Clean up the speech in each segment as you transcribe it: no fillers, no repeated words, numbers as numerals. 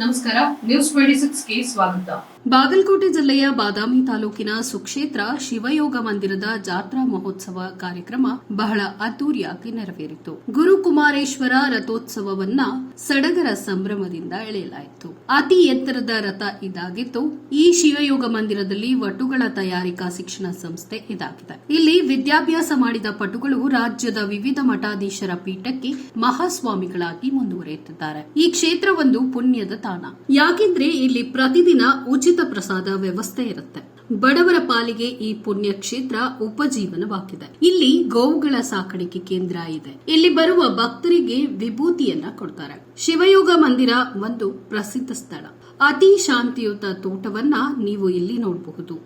ನಮಸ್ಕಾರ, ನ್ಯೂಸ್ 26ಗೆ ಸ್ವಾಗತ. ಬಾಗಲಕೋಟೆ ಜಿಲ್ಲೆಯ ಬಾದಾಮಿ ತಾಲೂಕಿನ ಸುಕ್ಷೇತ್ರ ಶಿವಯೋಗ ಮಂದಿರದ ಜಾತ್ರಾ ಮಹೋತ್ಸವ ಕಾರ್ಯಕ್ರಮ ಬಹಳ ಅದ್ದೂರಿಯಾಗಿ ನೆರವೇರಿತು. ಗುರುಕುಮಾರೇಶ್ವರ ರಥೋತ್ಸವವನ್ನ ಸಡಗರ ಸಂಭ್ರಮದಿಂದ ಎಳೆಯಲಾಯಿತು. ಅತಿ ಎತ್ತರದ ರಥ ಇದಾಗಿತ್ತು. ಈ ಶಿವಯೋಗ ಮಂದಿರದಲ್ಲಿ ವಟುಗಳ ತಯಾರಿಕಾ ಶಿಕ್ಷಣ ಸಂಸ್ಥೆ ಇದಾಗಿದೆ. ಇಲ್ಲಿ ವಿದ್ಯಾಭ್ಯಾಸ ಮಾಡಿದ ಪಟುಗಳು ರಾಜ್ಯದ ವಿವಿಧ ಮಠಾಧೀಶರ ಪೀಠಕ್ಕೆ ಮಹಾಸ್ವಾಮಿಗಳಾಗಿ ಮುಂದುವರಿಯುತ್ತಿದ್ದಾರೆ. ಈ ಕ್ಷೇತ್ರ ಒಂದು ಪುಣ್ಯದ ತಾಣ. ಯಾಕೆಂದ್ರೆ ಇಲ್ಲಿ ಪ್ರತಿದಿನ ಉಚಿತ ಪ್ರಸಾದ ವ್ಯವಸ್ಥೆ ಇರುತ್ತೆ. ಬಡವರ ಪಾಲಿಗೆ ಈ ಪುಣ್ಯ ಕ್ಷೇತ್ರ ಉಪಜೀವನವಾಗಿದೆ. ಇಲ್ಲಿ ಗೋವುಗಳ ಸಾಕಾಣಿಕೆ ಕೇಂದ್ರ ಇದೆ. ಇಲ್ಲಿ ಬರುವ ಭಕ್ತರಿಗೆ ವಿಭೂತಿಯನ್ನ ಕೊಡ್ತಾರೆ. ಶಿವಯೋಗ ಮಂದಿರ ಒಂದು ಪ್ರಸಿದ್ಧ ಸ್ಥಳ. ಅತಿ ಶಾಂತಿಯುತ ತೋಟವನ್ನ ನೀವು ಇಲ್ಲಿ ನೋಡಬಹುದು.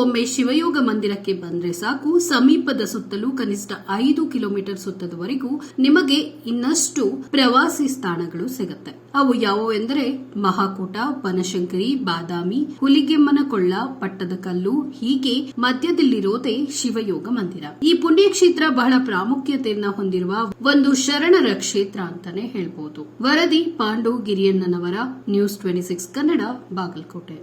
ಒಮ್ಮೆ ಶಿವಯೋಗ ಮಂದಿರಕ್ಕೆ ಬಂದ್ರೆ ಸಾಕು, ಸಮೀಪದ ಸುತ್ತಲೂ ಕನಿಷ್ಠ 5 ಕಿಲೋಮೀಟರ್ ಸುತ್ತದವರೆಗೂ ನಿಮಗೆ ಇನ್ನಷ್ಟು ಪ್ರವಾಸಿ ಸ್ಥಾನಗಳು ಸಿಗುತ್ತೆ. ಅವು ಯಾವುವೆಂದರೆ ಮಹಾಕೂಟ, ಬನಶಂಕರಿ, ಬಾದಾಮಿ, ಹುಲಿಗೆಮ್ಮನಕೊಳ್ಳ, ಪಟ್ಟದಕಲ್ಲು, ಹೀಗೆ ಮಧ್ಯದಲ್ಲಿರೋದೇ ಶಿವಯೋಗ ಮಂದಿರ. ಈ ಪುಣ್ಯಕ್ಷೇತ್ರ ಬಹಳ ಪ್ರಾಮುಖ್ಯತೆಯನ್ನ ಹೊಂದಿರುವ ಒಂದು ಶರಣರ ಕ್ಷೇತ್ರ ಅಂತಾನೆ ಹೇಳ್ಬೋದು. ವರದಿ ಪಾಂಡು ಗಿರಿಯಣ್ಣನವರ, ನ್ಯೂಸ್ 26 ಕನ್ನಡ, ಬಾಗಲಕೋಟೆ.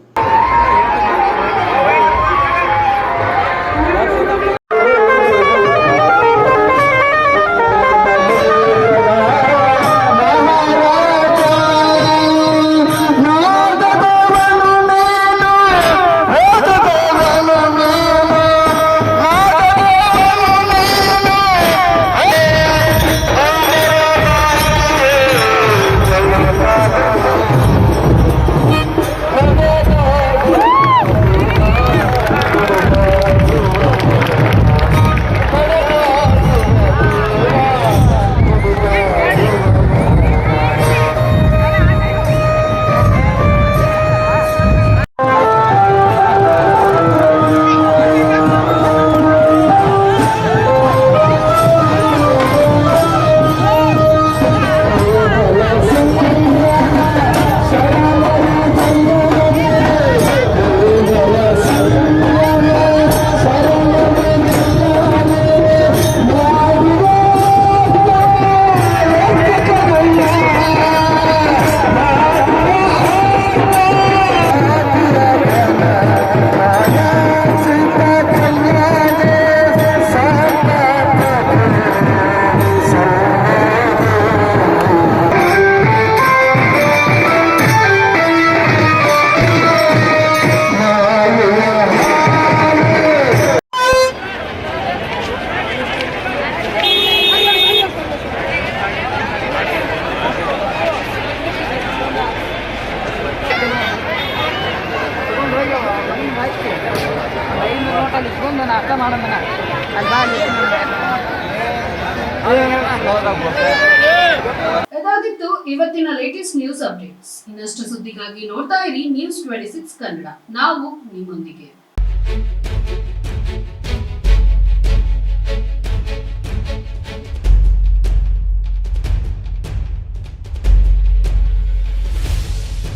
ಇದಾಗಿತ್ತು ಇವತ್ತಿನ ಲೇಟೆಸ್ಟ್ ನ್ಯೂಸ್ ಅಪ್ಡೇಟ್ಸ್. ಇನ್ನಷ್ಟು ಸುದ್ದಿಗಾಗಿ ನೋಡ್ತಾ ಇರಿ ನ್ಯೂಸ್ 26 ಕನ್ನಡ. ನಾವು ನಿಮ್ಮೊಂದಿಗೆ.